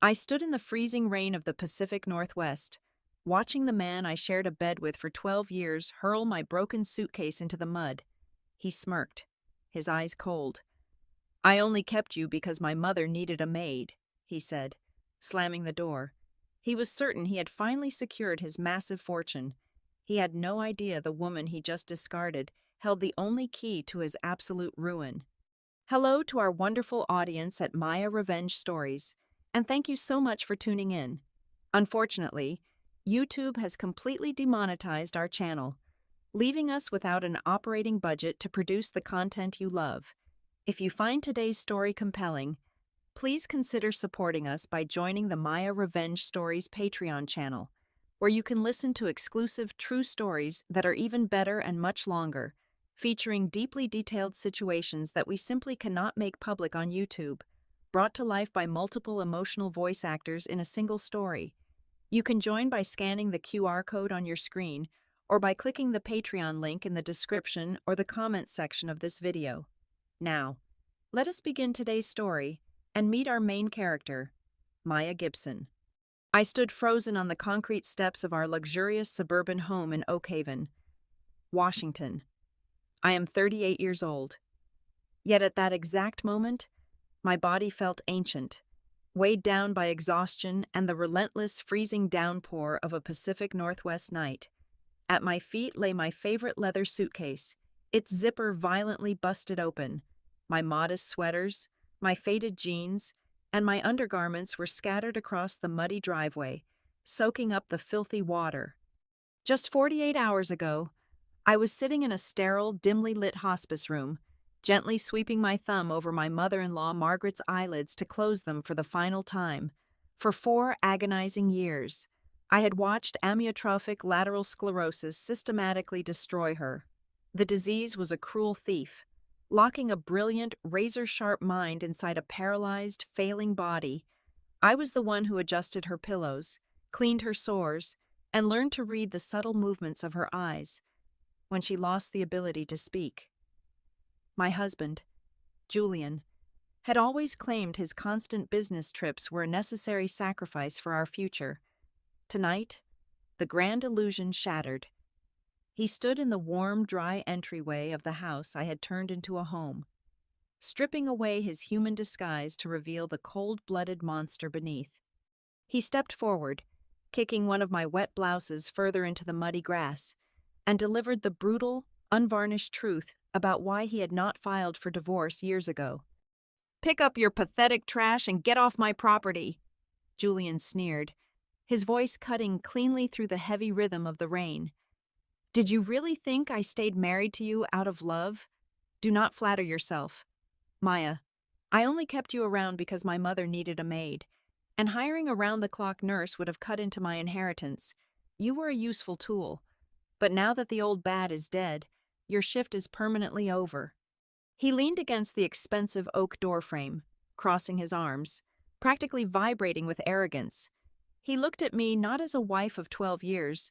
I stood in the freezing rain of the Pacific Northwest, watching the man I shared a bed with for 12 years hurl my broken suitcase into the mud. He smirked, his eyes cold. "I only kept you because my mother needed a maid," he said, slamming the door. He was certain he had finally secured his massive fortune. He had no idea the woman he just discarded held the only key to his absolute ruin. Hello to our wonderful audience at Maya Revenge Stories, and thank you so much for tuning in. Unfortunately, YouTube has completely demonetized our channel, leaving us without an operating budget to produce the content you love. If you find today's story compelling, please consider supporting us by joining the Maya Revenge Stories Patreon channel, where you can listen to exclusive true stories that are even better and much longer, featuring deeply detailed situations that we simply cannot make public on YouTube, brought to life by multiple emotional voice actors in a single story. You can join by scanning the QR code on your screen or by clicking the Patreon link in the description or the comments section of this video. Now, let us begin today's story and meet our main character, Maya Gibson. I stood frozen on the concrete steps of our luxurious suburban home in Oak Haven, Washington. I am 38 years old. Yet at that exact moment, my body felt ancient, weighed down by exhaustion and the relentless freezing downpour of a Pacific Northwest night. At my feet lay my favorite leather suitcase, its zipper violently busted open. My modest sweaters, my faded jeans, and my undergarments were scattered across the muddy driveway, soaking up the filthy water. Just 48 hours ago, I was sitting in a sterile, dimly lit hospice room, gently sweeping my thumb over my mother-in-law Margaret's eyelids to close them for the final time. For 4 agonizing years, I had watched amyotrophic lateral sclerosis systematically destroy her. The disease was a cruel thief, locking a brilliant, razor-sharp mind inside a paralyzed, failing body. I was the one who adjusted her pillows, cleaned her sores, and learned to read the subtle movements of her eyes when she lost the ability to speak. My husband, Julian, had always claimed his constant business trips were a necessary sacrifice for our future. Tonight, the grand illusion shattered. He stood in the warm, dry entryway of the house I had turned into a home, stripping away his human disguise to reveal the cold-blooded monster beneath. He stepped forward, kicking one of my wet blouses further into the muddy grass, and delivered the brutal, unvarnished truth about why he had not filed for divorce years ago. "Pick up your pathetic trash and get off my property," Julian sneered, his voice cutting cleanly through the heavy rhythm of the rain. "Did you really think I stayed married to you out of love? Do not flatter yourself. Maya, I only kept you around because my mother needed a maid, and hiring a round-the-clock nurse would have cut into my inheritance. You were a useful tool. But now that the old bat is dead, your shift is permanently over." He leaned against the expensive oak doorframe, crossing his arms, practically vibrating with arrogance. He looked at me not as a wife of 12 years,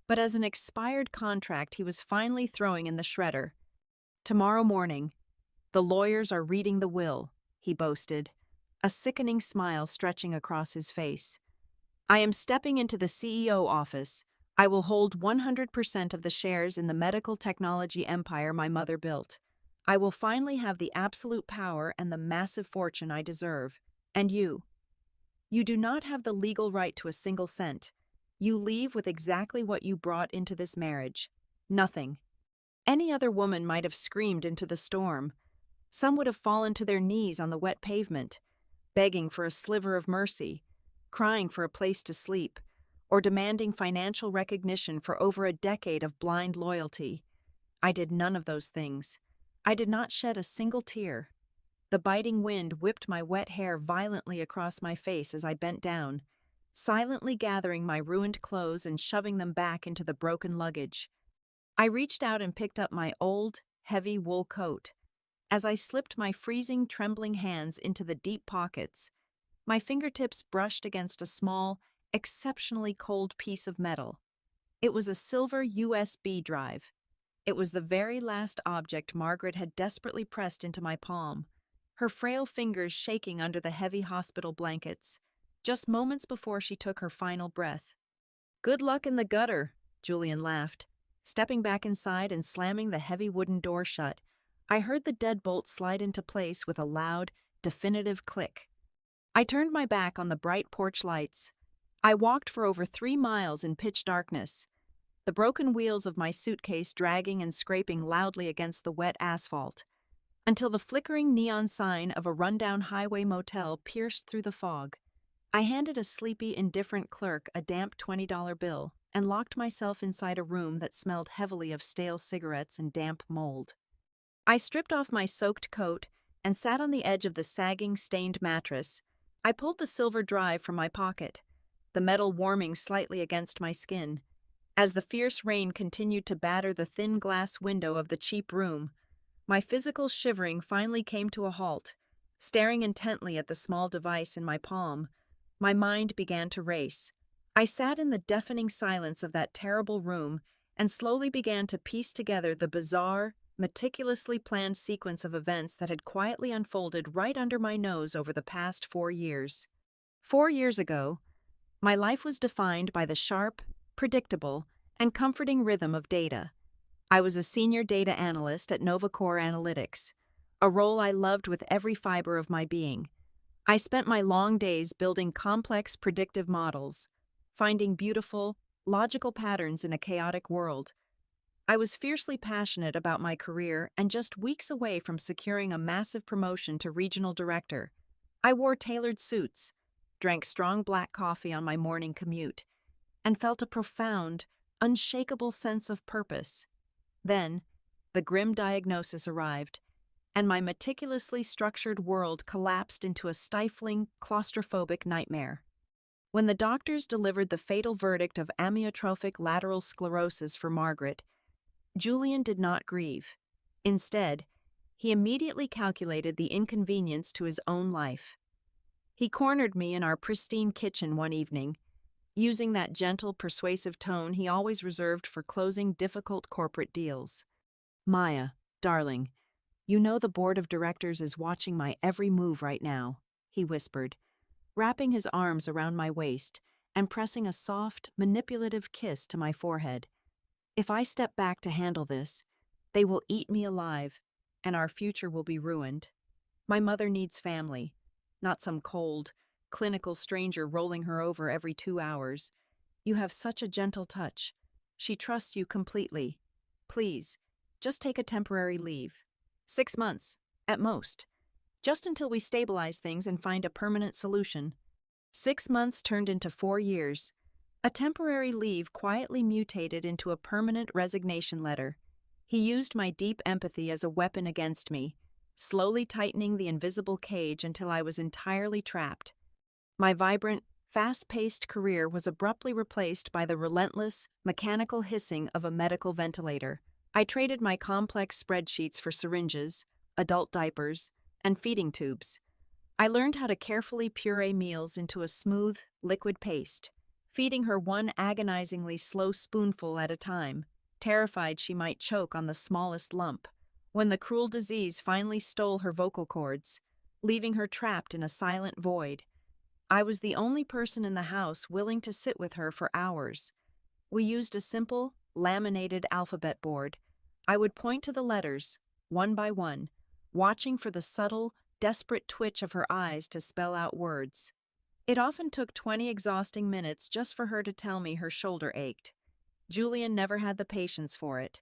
but as an expired contract he was finally throwing in the shredder. "Tomorrow morning, the lawyers are reading the will," he boasted, a sickening smile stretching across his face. "I am stepping into the CEO office. I will hold 100% of the shares in the medical technology empire my mother built. I will finally have the absolute power and the massive fortune I deserve. And you do not have the legal right to a single cent. You leave with exactly what you brought into this marriage. Nothing." Any other woman might have screamed into the storm. Some would have fallen to their knees on the wet pavement, begging for a sliver of mercy, crying for a place to sleep, or demanding financial recognition for over a decade of blind loyalty. I did none of those things. I did not shed a single tear. The biting wind whipped my wet hair violently across my face as I bent down, silently gathering my ruined clothes and shoving them back into the broken luggage. I reached out and picked up my old, heavy wool coat. As I slipped my freezing, trembling hands into the deep pockets, my fingertips brushed against a small, exceptionally cold piece of metal. It was a silver USB drive. It was the very last object Margaret had desperately pressed into my palm, her frail fingers shaking under the heavy hospital blankets. just moments before she took her final breath. "Good luck in the gutter," Julian laughed. Stepping back inside and slamming the heavy wooden door shut, I heard the deadbolt slide into place with a loud, definitive click. I turned my back on the bright porch lights. I walked for over 3 miles in pitch darkness, the broken wheels of my suitcase dragging and scraping loudly against the wet asphalt, until the flickering neon sign of a rundown highway motel pierced through the fog. I handed a sleepy, indifferent clerk a damp $20 bill and locked myself inside a room that smelled heavily of stale cigarettes and damp mold. I stripped off my soaked coat and sat on the edge of the sagging, stained mattress. I pulled the silver drive from my pocket, the metal warming slightly against my skin. As the fierce rain continued to batter the thin glass window of the cheap room, my physical shivering finally came to a halt. Staring intently at the small device in my palm, my mind began to race. I sat in the deafening silence of that terrible room and slowly began to piece together the bizarre, meticulously planned sequence of events that had quietly unfolded right under my nose over the past 4 years. 4 years ago, my life was defined by the sharp, predictable, and comforting rhythm of data. I was a senior data analyst at NovaCore Analytics, a role I loved with every fiber of my being. I spent my long days building complex predictive models, finding beautiful, logical patterns in a chaotic world. I was fiercely passionate about my career and just weeks away from securing a massive promotion to regional director. I wore tailored suits, drank strong black coffee on my morning commute, and felt a profound, unshakable sense of purpose. Then, the grim diagnosis arrived, and my meticulously structured world collapsed into a stifling, claustrophobic nightmare. When the doctors delivered the fatal verdict of amyotrophic lateral sclerosis for Margaret, Julian did not grieve. Instead, he immediately calculated the inconvenience to his own life. He cornered me in our pristine kitchen one evening, using that gentle, persuasive tone he always reserved for closing difficult corporate deals. "Maya, darling, you know the board of directors is watching my every move right now," he whispered, wrapping his arms around my waist and pressing a soft, manipulative kiss to my forehead. "If I step back to handle this, they will eat me alive, and our future will be ruined. My mother needs family, not some cold, clinical stranger rolling her over every 2 hours. You have such a gentle touch. She trusts you completely. Please, just take a temporary leave. 6 months, at most. Just until we stabilize things and find a permanent solution." 6 months turned into 4 years. A temporary leave quietly mutated into a permanent resignation letter. He used my deep empathy as a weapon against me, slowly tightening the invisible cage until I was entirely trapped. My vibrant, fast-paced career was abruptly replaced by the relentless, mechanical hissing of a medical ventilator. I traded my complex spreadsheets for syringes, adult diapers, and feeding tubes. I learned how to carefully puree meals into a smooth, liquid paste, feeding her one agonizingly slow spoonful at a time, terrified she might choke on the smallest lump. When the cruel disease finally stole her vocal cords, leaving her trapped in a silent void, I was the only person in the house willing to sit with her for hours. We used a simple, laminated alphabet board. I would point to the letters, one by one, watching for the subtle, desperate twitch of her eyes to spell out words. It often took 20 exhausting minutes just for her to tell me her shoulder ached. Julian never had the patience for it.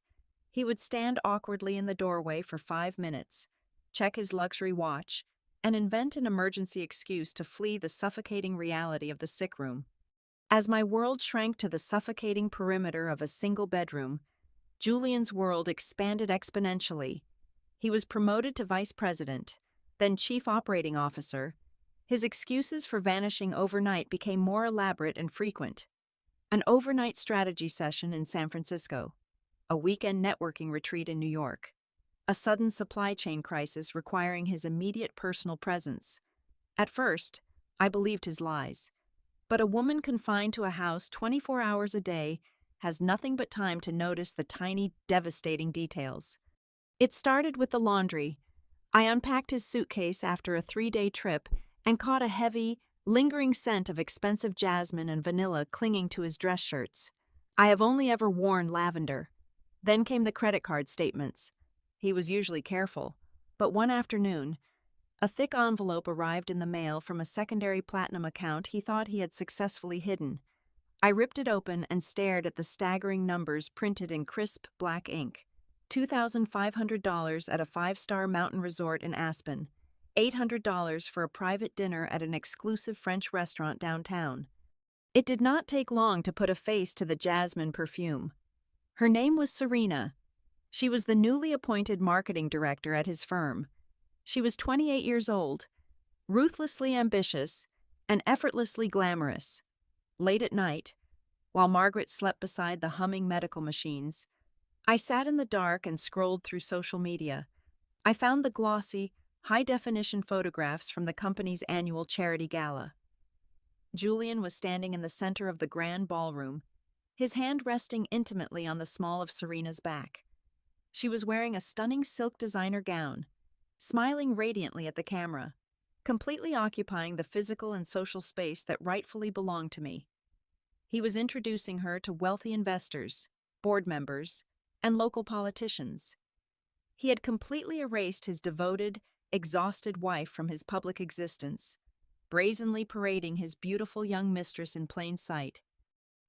He would stand awkwardly in the doorway for 5 minutes, check his luxury watch, and invent an emergency excuse to flee the suffocating reality of the sick room. As my world shrank to the suffocating perimeter of a single bedroom, Julian's world expanded exponentially. He was promoted to vice president, then chief operating officer. His excuses for vanishing overnight became more elaborate and frequent. An overnight strategy session in San Francisco, a weekend networking retreat in New York, a sudden supply chain crisis requiring his immediate personal presence. At first, I believed his lies. But a woman confined to a house 24 hours a day has nothing but time to notice the tiny, devastating details. It started with the laundry. I unpacked his suitcase after a 3-day trip and caught a heavy, lingering scent of expensive jasmine and vanilla clinging to his dress shirts. I have only ever worn lavender. Then came the credit card statements. He was usually careful, but one afternoon, a thick envelope arrived in the mail from a secondary platinum account he thought he had successfully hidden. I ripped it open and stared at the staggering numbers printed in crisp black ink. $2,500 at a five-star mountain resort in Aspen. $800 for a private dinner at an exclusive French restaurant downtown. It did not take long to put a face to the jasmine perfume. Her name was Serena. She was the newly appointed marketing director at his firm. She was 28 years old, ruthlessly ambitious, and effortlessly glamorous. Late at night, while Margaret slept beside the humming medical machines, I sat in the dark and scrolled through social media. I found the glossy, high-definition photographs from the company's annual charity gala. Julian was standing in the center of the grand ballroom, his hand resting intimately on the small of Serena's back. She was wearing a stunning silk designer gown, smiling radiantly at the camera, completely occupying the physical and social space that rightfully belonged to me. He was introducing her to wealthy investors, board members, and local politicians. He had completely erased his devoted, exhausted wife from his public existence, brazenly parading his beautiful young mistress in plain sight.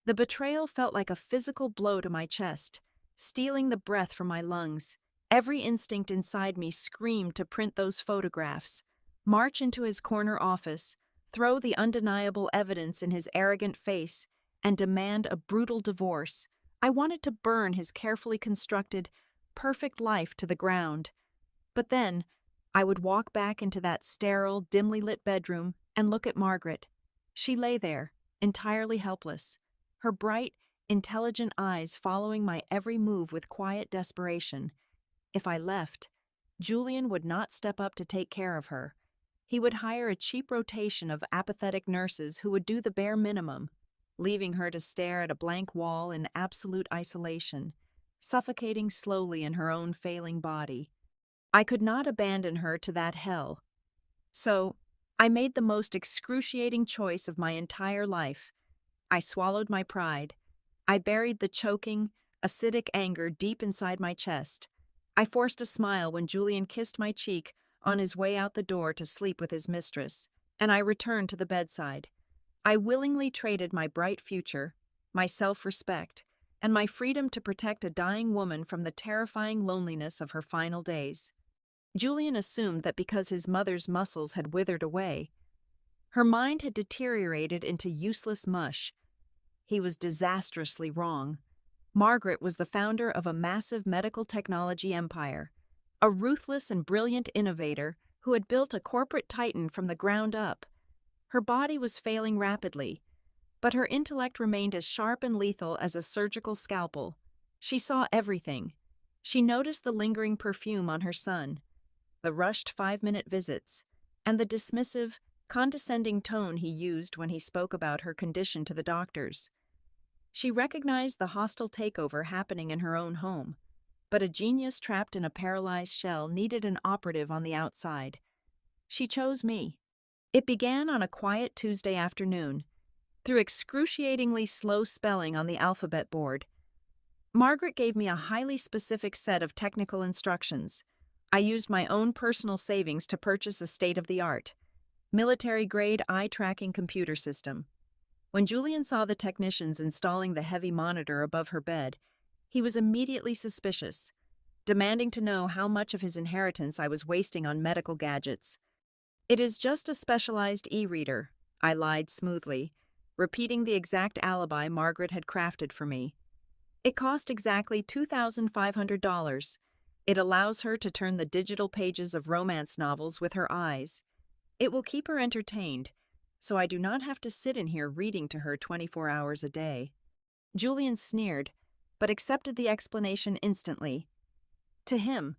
The betrayal felt like a physical blow to my chest, stealing the breath from my lungs. Every instinct inside me screamed to print those photographs, march into his corner office, throw the undeniable evidence in his arrogant face, and demand a brutal divorce. I wanted to burn his carefully constructed, perfect life to the ground. But then, I would walk back into that sterile, dimly lit bedroom and look at Margaret. She lay there, entirely helpless, her bright, intelligent eyes following my every move with quiet desperation. If I left, Julian would not step up to take care of her. He would hire a cheap rotation of apathetic nurses who would do the bare minimum, leaving her to stare at a blank wall in absolute isolation, suffocating slowly in her own failing body. I could not abandon her to that hell. So, I made the most excruciating choice of my entire life. I swallowed my pride. I buried the choking, acidic anger deep inside my chest. I forced a smile when Julian kissed my cheek on his way out the door to sleep with his mistress, and I returned to the bedside. I willingly traded my bright future, my self-respect, and my freedom to protect a dying woman from the terrifying loneliness of her final days. Julian assumed that because his mother's muscles had withered away, her mind had deteriorated into useless mush. He was disastrously wrong. Margaret was the founder of a massive medical technology empire, a ruthless and brilliant innovator who had built a corporate titan from the ground up. Her body was failing rapidly, but her intellect remained as sharp and lethal as a surgical scalpel. She saw everything. She noticed the lingering perfume on her son, the rushed 5-minute visits, and the dismissive, condescending tone he used when he spoke about her condition to the doctors. She recognized the hostile takeover happening in her own home, but a genius trapped in a paralyzed shell needed an operative on the outside. She chose me. It began on a quiet Tuesday afternoon, through excruciatingly slow spelling on the alphabet board. Margaret gave me a highly specific set of technical instructions. I used my own personal savings to purchase a state-of-the-art, military-grade eye-tracking computer system. When Julian saw the technicians installing the heavy monitor above her bed, he was immediately suspicious, demanding to know how much of his inheritance I was wasting on medical gadgets. "It is just a specialized e-reader," I lied smoothly, repeating the exact alibi Margaret had crafted for me. "It cost exactly $2,500. It allows her to turn the digital pages of romance novels with her eyes. It will keep her entertained, so I do not have to sit in here reading to her 24 hours a day." Julian sneered, but accepted the explanation instantly. To him,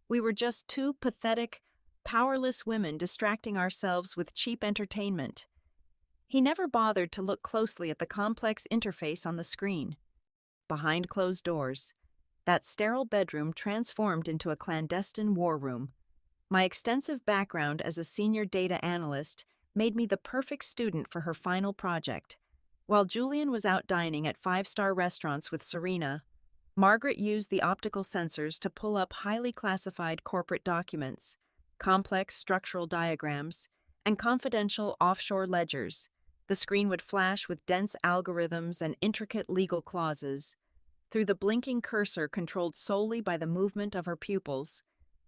we were just two pathetic, powerless women distracting ourselves with cheap entertainment. He never bothered to look closely at the complex interface on the screen. Behind closed doors, that sterile bedroom transformed into a clandestine war room. My extensive background as a senior data analyst made me the perfect student for her final project. While Julian was out dining at five-star restaurants with Serena, Margaret used the optical sensors to pull up highly classified corporate documents, complex structural diagrams, and confidential offshore ledgers. The screen would flash with dense algorithms and intricate legal clauses. Through the blinking cursor controlled solely by the movement of her pupils,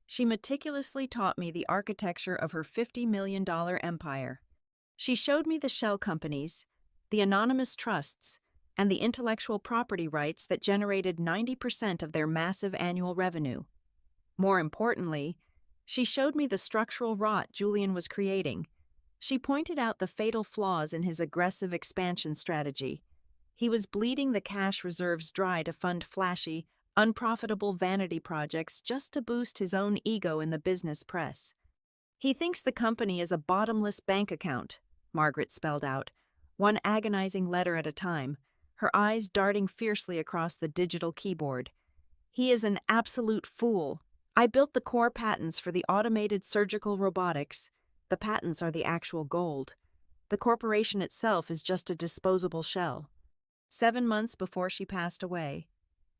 she meticulously taught me the architecture of her $50 million empire. She showed me the shell companies, the anonymous trusts, and the intellectual property rights that generated 90% of their massive annual revenue. More importantly, she showed me the structural rot Julian was creating. She pointed out the fatal flaws in his aggressive expansion strategy. He was bleeding the cash reserves dry to fund flashy, unprofitable vanity projects just to boost his own ego in the business press. "He thinks the company is a bottomless bank account," Margaret spelled out, one agonizing letter at a time, her eyes darting fiercely across the digital keyboard. "He is an absolute fool. I built the core patents for the automated surgical robotics. The patents are the actual gold. The corporation itself is just a disposable shell." 7 months before she passed away,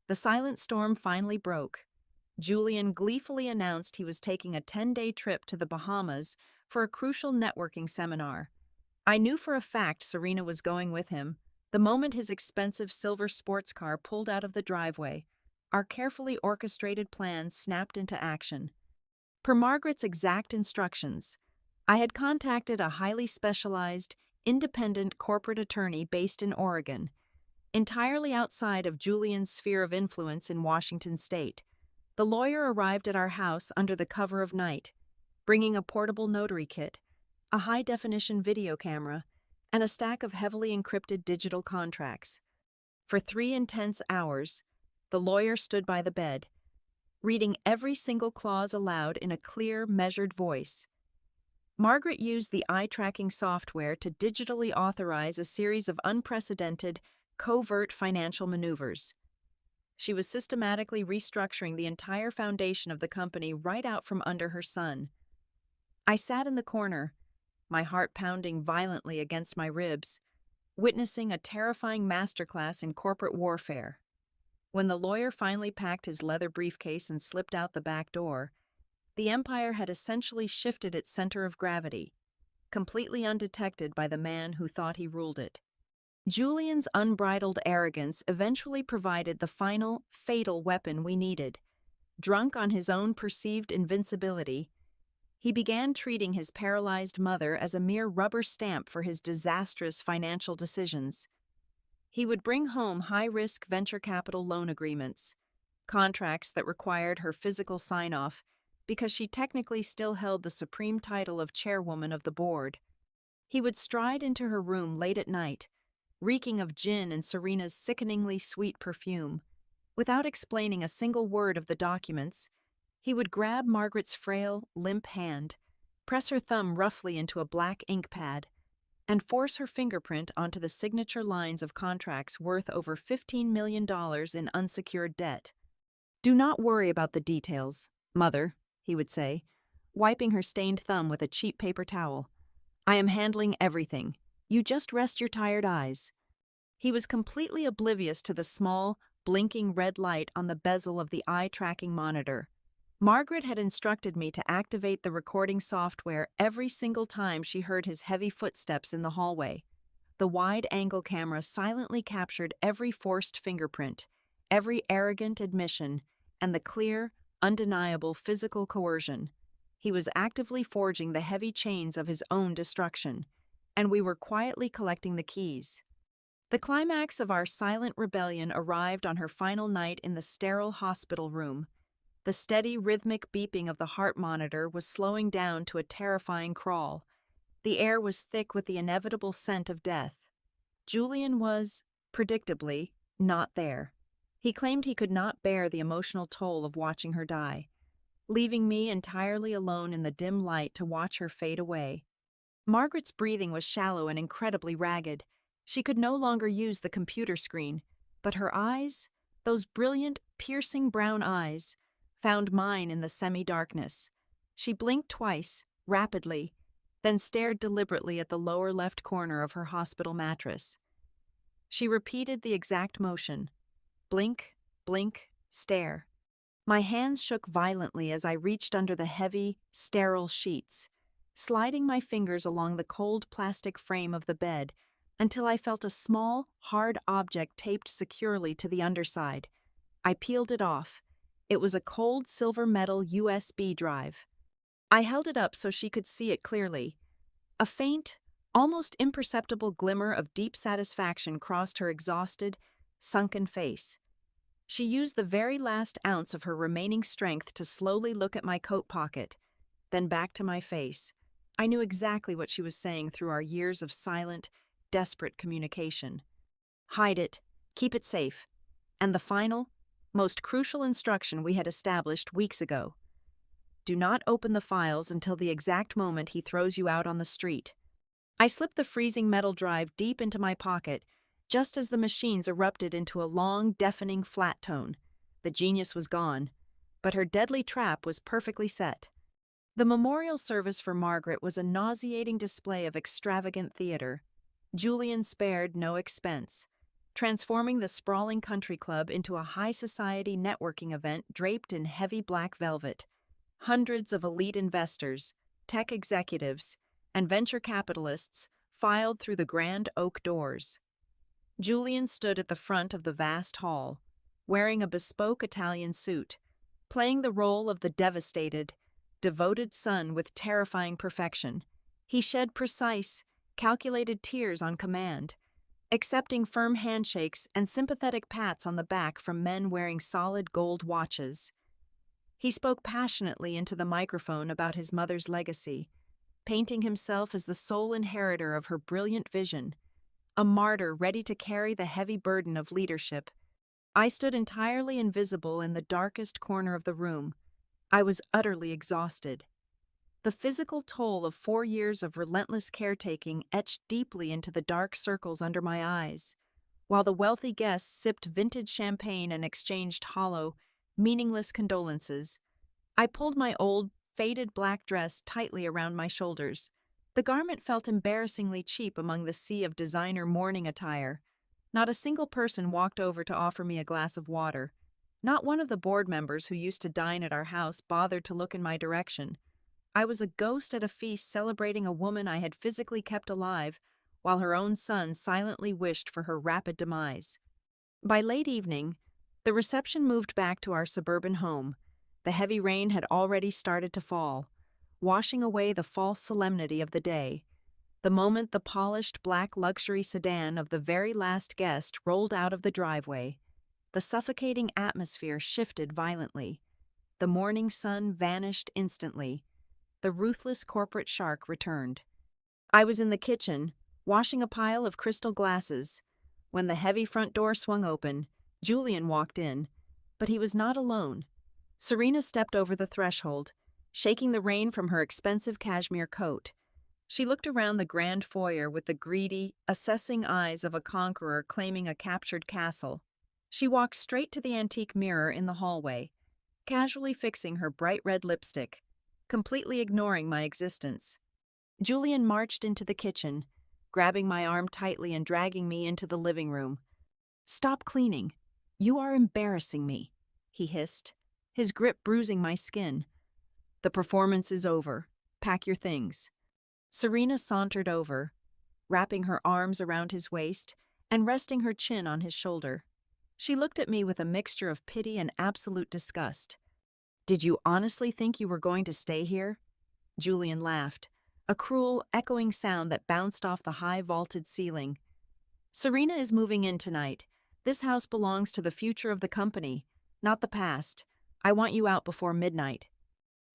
the silent storm finally broke. Julian gleefully announced he was taking a 10-day trip to the Bahamas for a crucial networking seminar. I knew for a fact Serena was going with him. The moment his expensive silver sports car pulled out of the driveway, our carefully orchestrated plans snapped into action. Per Margaret's exact instructions, I had contacted a highly specialized, independent corporate attorney based in Oregon, entirely outside of Julian's sphere of influence in Washington state. The lawyer arrived at our house under the cover of night, bringing a portable notary kit, a high-definition video camera, and a stack of heavily encrypted digital contracts. For 3 intense hours, the lawyer stood by the bed, reading every single clause aloud in a clear, measured voice. Margaret used the eye-tracking software to digitally authorize a series of unprecedented, covert financial maneuvers. She was systematically restructuring the entire foundation of the company right out from under her son. I sat in the corner, my heart pounding violently against my ribs, witnessing a terrifying masterclass in corporate warfare. When the lawyer finally packed his leather briefcase and slipped out the back door, the empire had essentially shifted its center of gravity, completely undetected by the man who thought he ruled it. Julian's unbridled arrogance eventually provided the final, fatal weapon we needed. Drunk on his own perceived invincibility, he began treating his paralyzed mother as a mere rubber stamp for his disastrous financial decisions. He would bring home high-risk venture capital loan agreements, contracts that required her physical sign-off because she technically still held the supreme title of chairwoman of the board. He would stride into her room late at night, reeking of gin and Serena's sickeningly sweet perfume. Without explaining a single word of the documents, he would grab Margaret's frail, limp hand, press her thumb roughly into a black ink pad, and force her fingerprint onto the signature lines of contracts worth over $15 million in unsecured debt. "Do not worry about the details, Mother," he would say, wiping her stained thumb with a cheap paper towel. "I am handling everything. You just rest your tired eyes." He was completely oblivious to the small, blinking red light on the bezel of the eye-tracking monitor. Margaret had instructed me to activate the recording software every single time she heard his heavy footsteps in the hallway. The wide-angle camera silently captured every forced fingerprint, every arrogant admission, and the clear, undeniable physical coercion. He was actively forging the heavy chains of his own destruction, and we were quietly collecting the keys. The climax of our silent rebellion arrived on her final night in the sterile hospital room. The steady, rhythmic beeping of the heart monitor was slowing down to a terrifying crawl. The air was thick with the inevitable scent of death. Julian was, predictably, not there. He claimed he could not bear the emotional toll of watching her die, leaving me entirely alone in the dim light to watch her fade away. Margaret's breathing was shallow and incredibly ragged. She could no longer use the computer screen, but her eyes, those brilliant, piercing brown eyes, found mine in the semi-darkness. She blinked twice, rapidly, then stared deliberately at the lower left corner of her hospital mattress. She repeated the exact motion. Blink, blink, stare. My hands shook violently as I reached under the heavy, sterile sheets, sliding my fingers along the cold plastic frame of the bed until I felt a small, hard object taped securely to the underside. I peeled it off. It was a cold silver metal USB drive. I held it up so she could see it clearly. A faint, almost imperceptible glimmer of deep satisfaction crossed her exhausted, sunken face. She used the very last ounce of her remaining strength to slowly look at my coat pocket, then back to my face. I knew exactly what she was saying through our years of silent, desperate communication. Hide it, keep it safe, and the final, most crucial instruction we had established weeks ago. Do not open the files until the exact moment he throws you out on the street. I slipped the freezing metal drive deep into my pocket, just as the machines erupted into a long, deafening flat tone. The genius was gone, but her deadly trap was perfectly set. The memorial service for Margaret was a nauseating display of extravagant theater. Julian spared no expense, transforming the sprawling country club into a high-society networking event draped in heavy black velvet. Hundreds of elite investors, tech executives, and venture capitalists filed through the grand oak doors. Julian stood at the front of the vast hall, wearing a bespoke Italian suit, playing the role of the devastated, devoted son with terrifying perfection. He shed precise, calculated tears on command, accepting firm handshakes and sympathetic pats on the back from men wearing solid gold watches. He spoke passionately into the microphone about his mother's legacy, painting himself as the sole inheritor of her brilliant vision, a martyr ready to carry the heavy burden of leadership. I stood entirely invisible in the darkest corner of the room. I was utterly exhausted. The physical toll of 4 years of relentless caretaking etched deeply into the dark circles under my eyes, while the wealthy guests sipped vintage champagne and exchanged hollow, meaningless condolences. I pulled my old, faded black dress tightly around my shoulders. The garment felt embarrassingly cheap among the sea of designer mourning attire. Not a single person walked over to offer me a glass of water. Not one of the board members who used to dine at our house bothered to look in my direction. I was a ghost at a feast celebrating a woman I had physically kept alive, while her own son silently wished for her rapid demise. By late evening, the reception moved back to our suburban home. The heavy rain had already started to fall, washing away the false solemnity of the day. The moment the polished black luxury sedan of the very last guest rolled out of the driveway, the suffocating atmosphere shifted violently. The morning sun vanished instantly. The ruthless corporate shark returned. I was in the kitchen, washing a pile of crystal glasses. When the heavy front door swung open, Julian walked in, but he was not alone. Serena stepped over the threshold, shaking the rain from her expensive cashmere coat. She looked around the grand foyer with the greedy, assessing eyes of a conqueror claiming a captured castle. She walked straight to the antique mirror in the hallway, casually fixing her bright red lipstick, completely ignoring my existence. Julian marched into the kitchen, grabbing my arm tightly and dragging me into the living room. "Stop cleaning. You are embarrassing me," he hissed, his grip bruising my skin. "The performance is over. Pack your things." Serena sauntered over, wrapping her arms around his waist and resting her chin on his shoulder. She looked at me with a mixture of pity and absolute disgust. "Did you honestly think you were going to stay here?" Julian laughed, a cruel, echoing sound that bounced off the high vaulted ceiling. "Serena is moving in tonight. This house belongs to the future of the company, not the past. I want you out before midnight."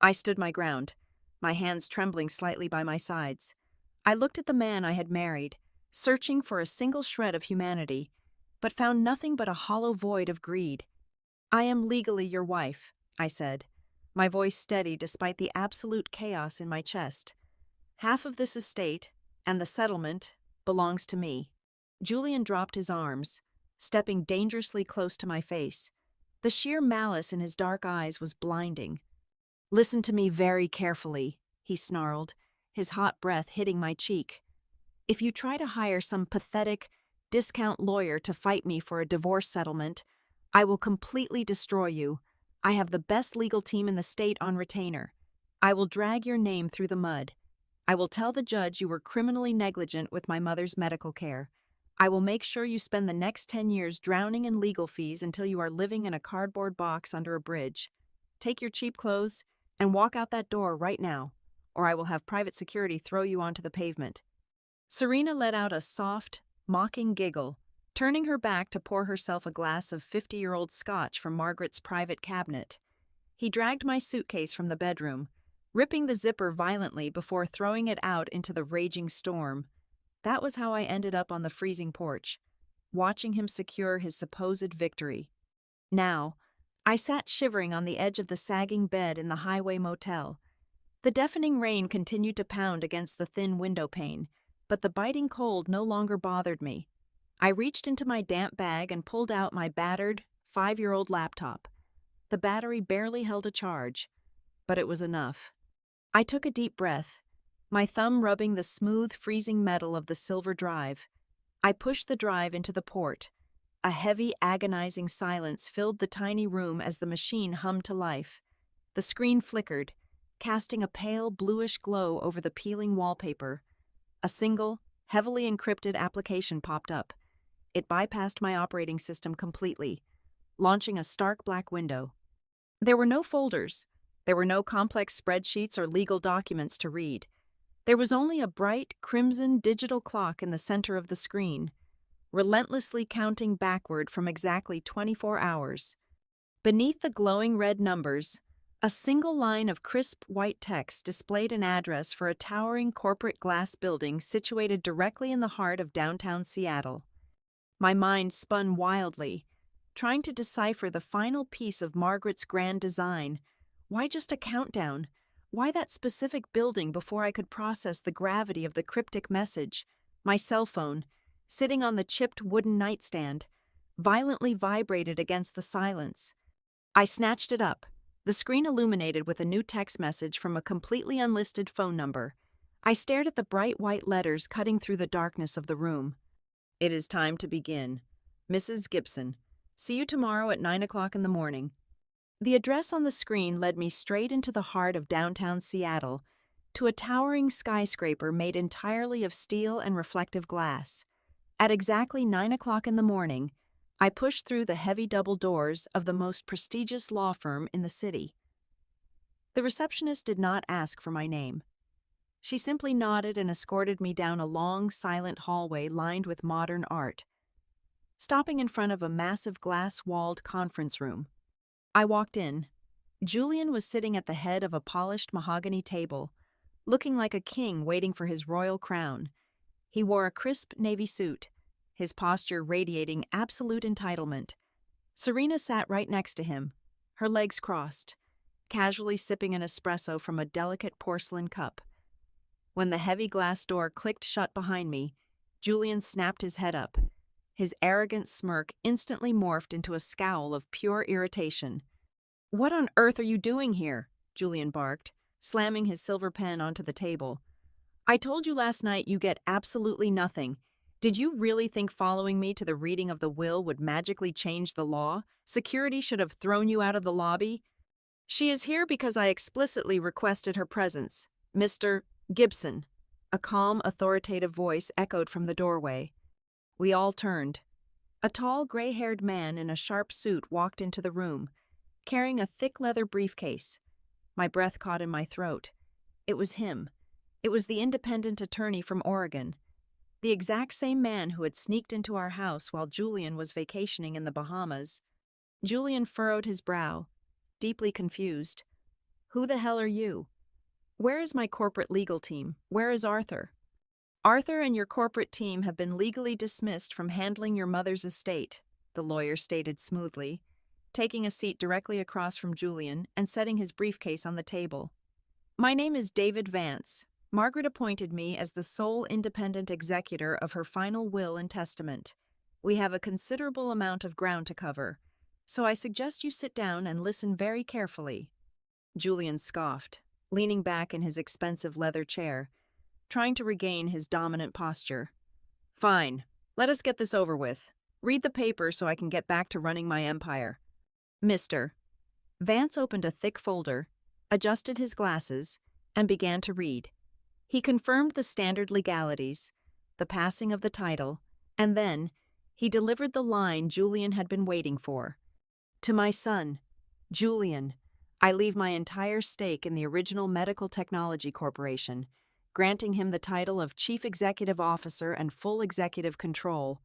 I stood my ground, my hands trembling slightly by my sides. I looked at the man I had married, searching for a single shred of humanity, but found nothing but a hollow void of greed. "I am legally your wife," I said, my voice steady despite the absolute chaos in my chest. "Half of this estate, and the settlement, belongs to me." Julian dropped his arms, stepping dangerously close to my face. The sheer malice in his dark eyes was blinding. "Listen to me very carefully," he snarled, his hot breath hitting my cheek. "If you try to hire some pathetic, discount lawyer to fight me for a divorce settlement, I will completely destroy you. I have the best legal team in the state on retainer. I will drag your name through the mud. I will tell the judge you were criminally negligent with my mother's medical care. I will make sure you spend the next 10 years drowning in legal fees until you are living in a cardboard box under a bridge. Take your cheap clothes and walk out that door right now, or I will have private security throw you onto the pavement." Serena let out a soft, mocking giggle, turning her back to pour herself a glass of 50-year-old scotch from Margaret's private cabinet. He dragged my suitcase from the bedroom, ripping the zipper violently before throwing it out into the raging storm. That was how I ended up on the freezing porch, watching him secure his supposed victory. Now, I sat shivering on the edge of the sagging bed in the highway motel. The deafening rain continued to pound against the thin window pane, but the biting cold no longer bothered me. I reached into my damp bag and pulled out my battered, 5-year-old laptop. The battery barely held a charge, but it was enough. I took a deep breath, my thumb rubbing the smooth, freezing metal of the silver drive. I pushed the drive into the port. A heavy, agonizing silence filled the tiny room as the machine hummed to life. The screen flickered, casting a pale, bluish glow over the peeling wallpaper. A single, heavily encrypted application popped up. It bypassed my operating system completely, launching a stark black window. There were no folders. There were no complex spreadsheets or legal documents to read. There was only a bright, crimson digital clock in the center of the screen, relentlessly counting backward from exactly 24 hours. Beneath the glowing red numbers, a single line of crisp white text displayed an address for a towering corporate glass building situated directly in the heart of downtown Seattle. My mind spun wildly, trying to decipher the final piece of Margaret's grand design. Why just a countdown? Why that specific building before I could process the gravity of the cryptic message? My cell phone, sitting on the chipped wooden nightstand, violently vibrated against the silence. I snatched it up, the screen illuminated with a new text message from a completely unlisted phone number. I stared at the bright white letters cutting through the darkness of the room. "It is time to begin. Mrs. Gibson. See you tomorrow at 9 o'clock in the morning." The address on the screen led me straight into the heart of downtown Seattle, to a towering skyscraper made entirely of steel and reflective glass. At exactly 9 o'clock in the morning, I pushed through the heavy double doors of the most prestigious law firm in the city. The receptionist did not ask for my name. She simply nodded and escorted me down a long, silent hallway lined with modern art, stopping in front of a massive glass-walled conference room. I walked in. Julian was sitting at the head of a polished mahogany table, looking like a king waiting for his royal crown. He wore a crisp navy suit, his posture radiating absolute entitlement. Serena sat right next to him, her legs crossed, casually sipping an espresso from a delicate porcelain cup. When the heavy glass door clicked shut behind me, Julian snapped his head up. His arrogant smirk instantly morphed into a scowl of pure irritation. "What on earth are you doing here?" Julian barked, slamming his silver pen onto the table. "I told you last night you get absolutely nothing. Did you really think following me to the reading of the will would magically change the law? Security should have thrown you out of the lobby." "She is here because I explicitly requested her presence, Mr. Gibson." A calm, authoritative voice echoed from the doorway. We all turned. A tall, gray-haired man in a sharp suit walked into the room, carrying a thick leather briefcase. My breath caught in my throat. It was him. It was the independent attorney from Oregon. The exact same man who had sneaked into our house while Julian was vacationing in the Bahamas. Julian furrowed his brow, deeply confused. "Who the hell are you? Where is my corporate legal team? Where is Arthur?" "Arthur and your corporate team have been legally dismissed from handling your mother's estate," the lawyer stated smoothly, taking a seat directly across from Julian and setting his briefcase on the table. "My name is David Vance. Margaret appointed me as the sole independent executor of her final will and testament. We have a considerable amount of ground to cover, so I suggest you sit down and listen very carefully." Julian scoffed, leaning back in his expensive leather chair, trying to regain his dominant posture. Fine, let us get this over with. Read the paper so I can get back to running my empire. Mr. Vance opened a thick folder, adjusted his glasses, and began to read. He confirmed the standard legalities, the passing of the title, and then he delivered the line Julian had been waiting for. To my son, Julian, I leave my entire stake in the original Medical Technology Corporation, granting him the title of Chief Executive Officer and full executive control.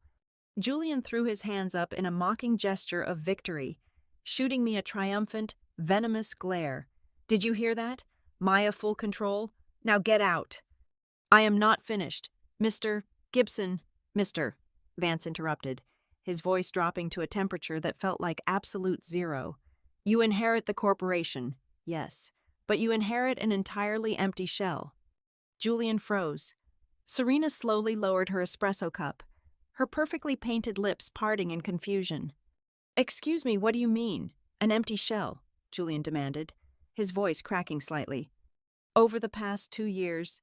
Julian threw his hands up in a mocking gesture of victory, shooting me a triumphant, venomous glare. Did you hear that? Maya full control? Now get out. I am not finished. Mr. Gibson, Mr. Vance interrupted, his voice dropping to a temperature that felt like absolute zero. You inherit the corporation, yes, but you inherit an entirely empty shell. Julian froze. Serena slowly lowered her espresso cup, her perfectly painted lips parting in confusion. Excuse me, what do you mean? An empty shell? Julian demanded, his voice cracking slightly. Over the past 2 years,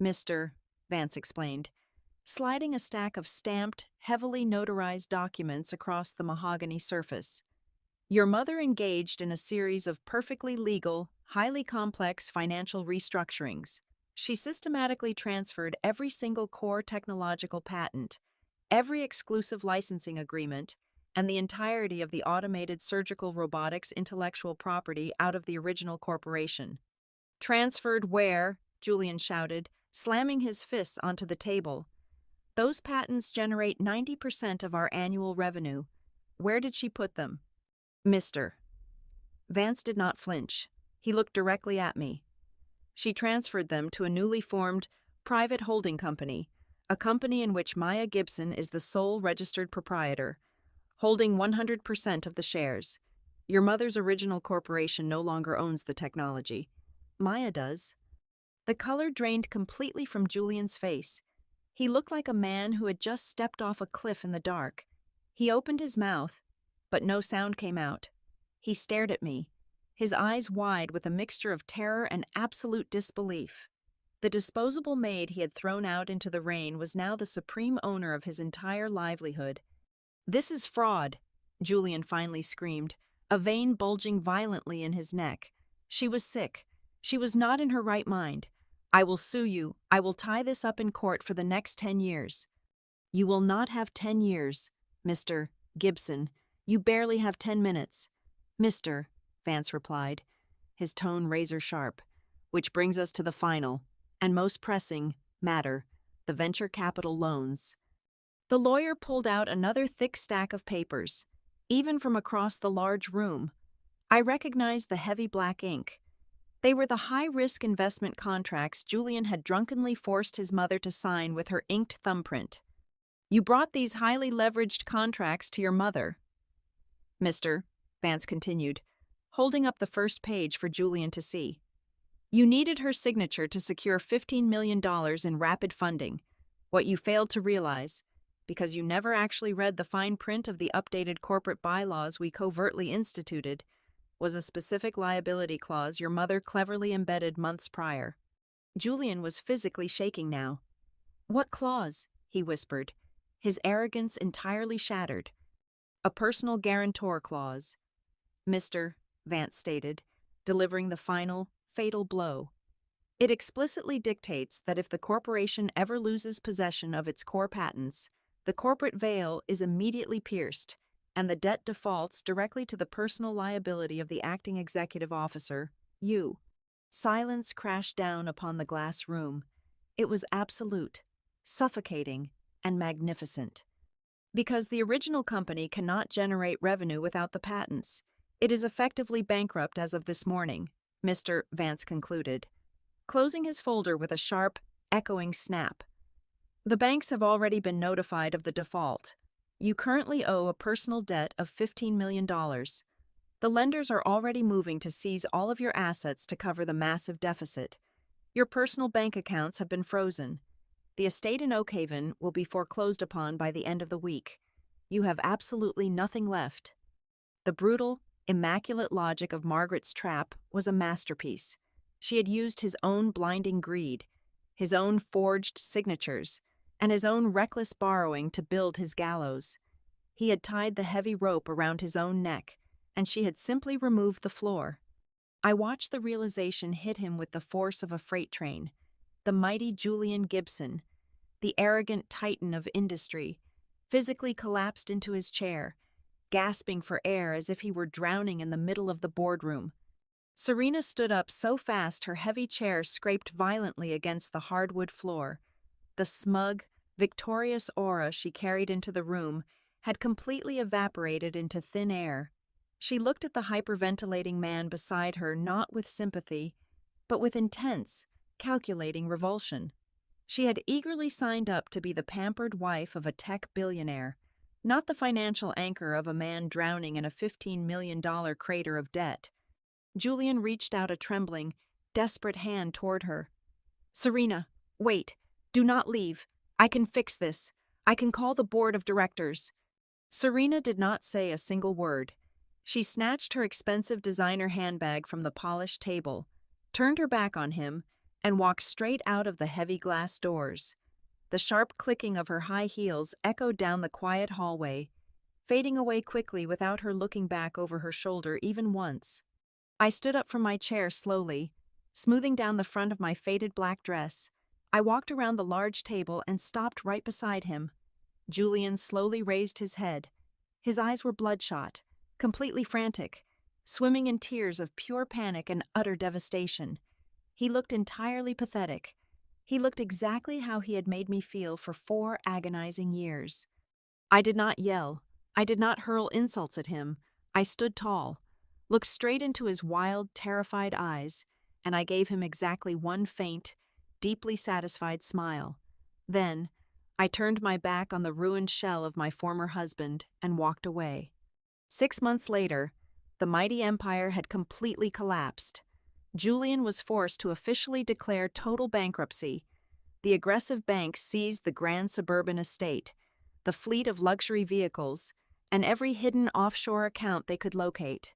Mr. Vance explained, sliding a stack of stamped, heavily notarized documents across the mahogany surface. Your mother engaged in a series of perfectly legal, highly complex financial restructurings. She systematically transferred every single core technological patent, every exclusive licensing agreement, and the entirety of the automated surgical robotics intellectual property out of the original corporation. Transferred where? Julian shouted, slamming his fists onto the table. Those patents generate 90% of our annual revenue. Where did she put them? Mr. Vance did not flinch. He looked directly at me. She transferred them to a newly formed private holding company, a company in which Maya Gibson is the sole registered proprietor, holding 100% of the shares. Your mother's original corporation no longer owns the technology. Maya does. The color drained completely from Julian's face. He looked like a man who had just stepped off a cliff in the dark. He opened his mouth, but no sound came out. He stared at me, his eyes wide with a mixture of terror and absolute disbelief. The disposable maid he had thrown out into the rain was now the supreme owner of his entire livelihood. This is fraud, Julian finally screamed, a vein bulging violently in his neck. She was sick. She was not in her right mind. I will sue you. I will tie this up in court for the next 10 years. You will not have 10 years, Mr. Gibson. You barely have 10 minutes. Mr. Vance replied, his tone razor-sharp, which brings us to the final, and most pressing, matter, the venture capital loans. The lawyer pulled out another thick stack of papers, even from across the large room. I recognized the heavy black ink. They were the high-risk investment contracts Julian had drunkenly forced his mother to sign with her inked thumbprint. You brought these highly leveraged contracts to your mother. Mr. Vance continued, holding up the first page for Julian to see. You needed her signature to secure $15 million in rapid funding. What you failed to realize, because you never actually read the fine print of the updated corporate bylaws we covertly instituted, was a specific liability clause your mother cleverly embedded months prior. Julian was physically shaking now. What clause? He whispered, his arrogance entirely shattered. A personal guarantor clause, Mr. Vance stated, delivering the final, fatal blow. It explicitly dictates that if the corporation ever loses possession of its core patents, the corporate veil is immediately pierced, and the debt defaults directly to the personal liability of the acting executive officer, you. Silence crashed down upon the glass room. It was absolute, suffocating, and magnificent. Because the original company cannot generate revenue without the patents, it is effectively bankrupt as of this morning, Mr. Vance concluded, closing his folder with a sharp, echoing snap. The banks have already been notified of the default. You currently owe a personal debt of $15 million. The lenders are already moving to seize all of your assets to cover the massive deficit. Your personal bank accounts have been frozen. The estate in Oakhaven will be foreclosed upon by the end of the week. You have absolutely nothing left. The brutal, immaculate logic of Margaret's trap was a masterpiece. She had used his own blinding greed, his own forged signatures, and his own reckless borrowing to build his gallows. He had tied the heavy rope around his own neck, and she had simply removed the floor. I watched the realization hit him with the force of a freight train. The mighty Julian Gibson, the arrogant titan of industry, physically collapsed into his chair, gasping for air as if he were drowning in the middle of the boardroom. Serena stood up so fast her heavy chair scraped violently against the hardwood floor. The smug, victorious aura she carried into the room had completely evaporated into thin air. She looked at the hyperventilating man beside her not with sympathy, but with intense, calculating revulsion. She had eagerly signed up to be the pampered wife of a tech billionaire, not the financial anchor of a man drowning in a $15 million crater of debt. Julian reached out a trembling, desperate hand toward her. "Serena, wait. Do not leave. I can fix this. I can call the board of directors." Serena did not say a single word. She snatched her expensive designer handbag from the polished table, turned her back on him, and walked straight out of the heavy glass doors. The sharp clicking of her high heels echoed down the quiet hallway, fading away quickly without her looking back over her shoulder even once. I stood up from my chair slowly, smoothing down the front of my faded black dress. I walked around the large table and stopped right beside him. Julian slowly raised his head. His eyes were bloodshot, completely frantic, swimming in tears of pure panic and utter devastation. He looked entirely pathetic. He looked exactly how he had made me feel for 4 agonizing years. I did not yell. I did not hurl insults at him. I stood tall, looked straight into his wild, terrified eyes, and I gave him exactly one faint, deeply satisfied smile. Then, I turned my back on the ruined shell of my former husband and walked away. 6 months later, the mighty empire had completely collapsed. Julian was forced to officially declare total bankruptcy. The aggressive banks seized the grand suburban estate, the fleet of luxury vehicles, and every hidden offshore account they could locate.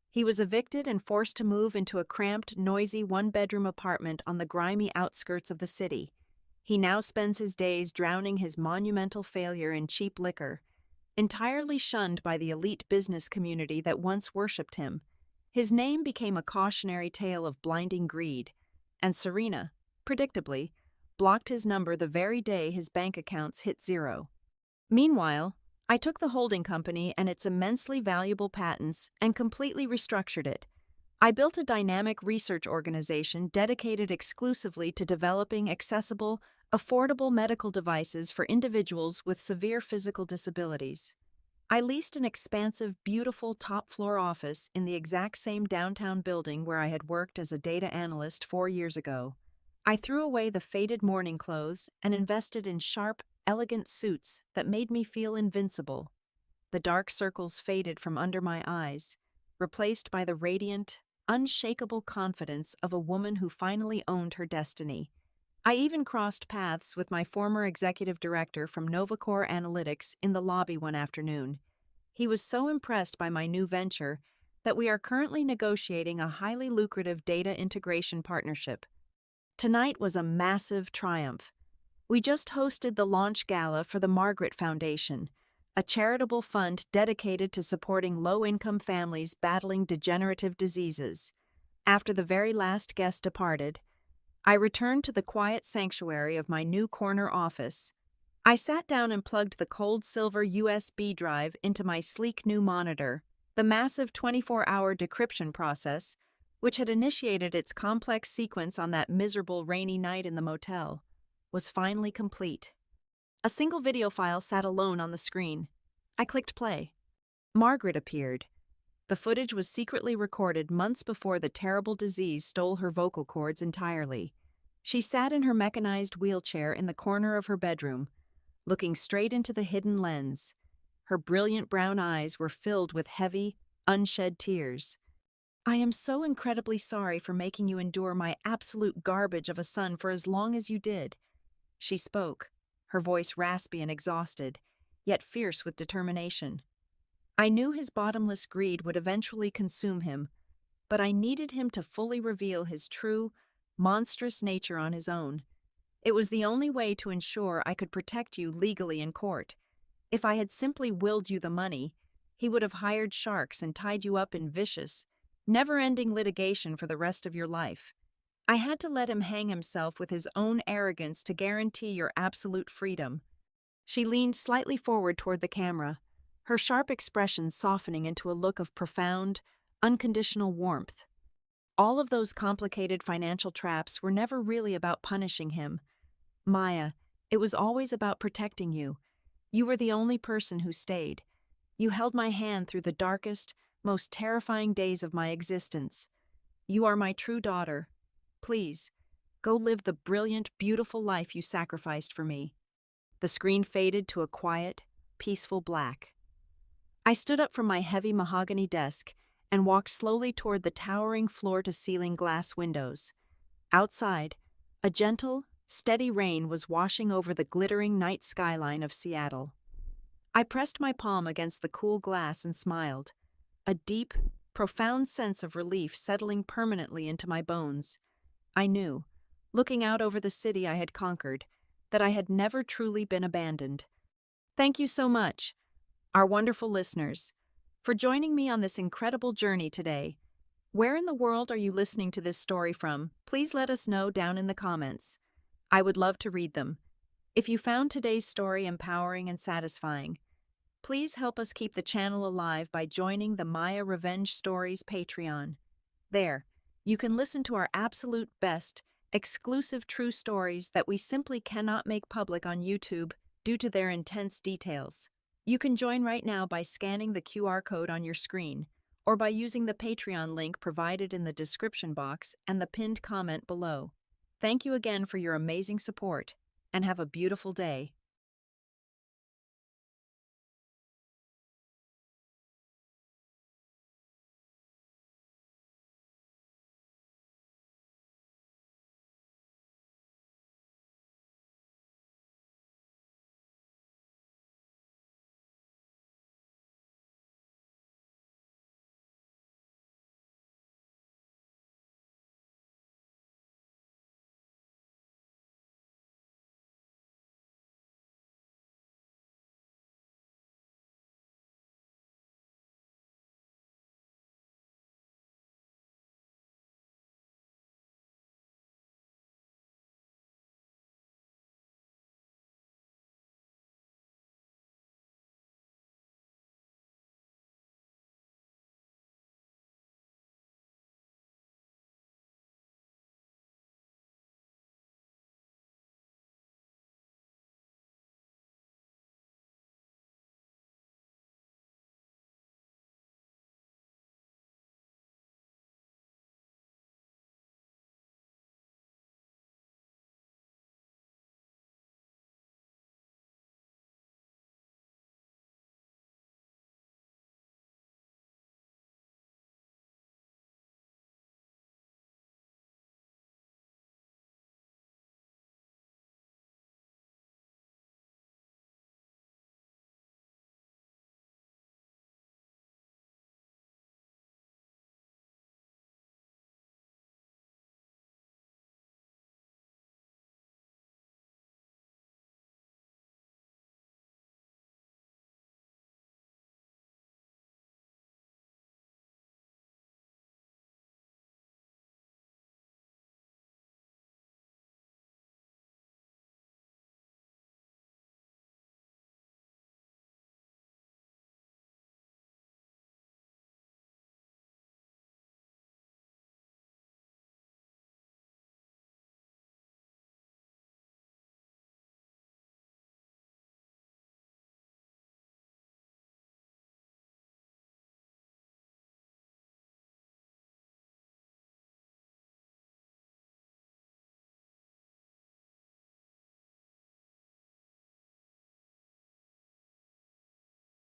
He was evicted and forced to move into a cramped, noisy one-bedroom apartment on the grimy outskirts of the city. He now spends his days drowning his monumental failure in cheap liquor, entirely shunned by the elite business community that once worshipped him. His name became a cautionary tale of blinding greed, and Serena, predictably, blocked his number the very day his bank accounts hit zero. Meanwhile, I took the holding company and its immensely valuable patents and completely restructured it. I built a dynamic research organization dedicated exclusively to developing accessible, affordable medical devices for individuals with severe physical disabilities. I leased an expansive, beautiful top-floor office in the exact same downtown building where I had worked as a data analyst 4 years ago. I threw away the faded morning clothes and invested in sharp, elegant suits that made me feel invincible. The dark circles faded from under my eyes, replaced by the radiant, unshakable confidence of a woman who finally owned her destiny. I even crossed paths with my former executive director from Novacore Analytics in the lobby one afternoon. He was so impressed by my new venture that we are currently negotiating a highly lucrative data integration partnership. Tonight was a massive triumph. We just hosted the launch gala for the Margaret Foundation, a charitable fund dedicated to supporting low-income families battling degenerative diseases. After the very last guest departed, I returned to the quiet sanctuary of my new corner office. I sat down and plugged the cold silver USB drive into my sleek new monitor. The massive 24-hour decryption process, which had initiated its complex sequence on that miserable rainy night in the motel, was finally complete. A single video file sat alone on the screen. I clicked play. Margaret appeared. The footage was secretly recorded months before the terrible disease stole her vocal cords entirely. She sat in her mechanized wheelchair in the corner of her bedroom, looking straight into the hidden lens. Her brilliant brown eyes were filled with heavy, unshed tears. "I am so incredibly sorry for making you endure my absolute garbage of a son for as long as you did." She spoke, her voice raspy and exhausted, yet fierce with determination. I knew his bottomless greed would eventually consume him, but I needed him to fully reveal his true, monstrous nature on his own. It was the only way to ensure I could protect you legally in court. If I had simply willed you the money, he would have hired sharks and tied you up in vicious, never-ending litigation for the rest of your life. I had to let him hang himself with his own arrogance to guarantee your absolute freedom. She leaned slightly forward toward the camera, her sharp expression softening into a look of profound, unconditional warmth. All of those complicated financial traps were never really about punishing him. Maya, it was always about protecting you. You were the only person who stayed. You held my hand through the darkest, most terrifying days of my existence. You are my true daughter. Please, go live the brilliant, beautiful life you sacrificed for me. The screen faded to a quiet, peaceful black. I stood up from my heavy mahogany desk and walked slowly toward the towering floor-to-ceiling glass windows. Outside, a gentle, steady rain was washing over the glittering night skyline of Seattle. I pressed my palm against the cool glass and smiled, a deep, profound sense of relief settling permanently into my bones. I knew, looking out over the city I had conquered, that I had never truly been abandoned. Thank you so much, our wonderful listeners, for joining me on this incredible journey today. Where in the world are you listening to this story from? Please let us know down in the comments. I would love to read them. If you found today's story empowering and satisfying, please help us keep the channel alive by joining the Maya Revenge Stories Patreon. There, you can listen to our absolute best, exclusive true stories that we simply cannot make public on YouTube due to their intense details. You can join right now by scanning the QR code on your screen, or by using the Patreon link provided in the description box and the pinned comment below. Thank you again for your amazing support, and have a beautiful day.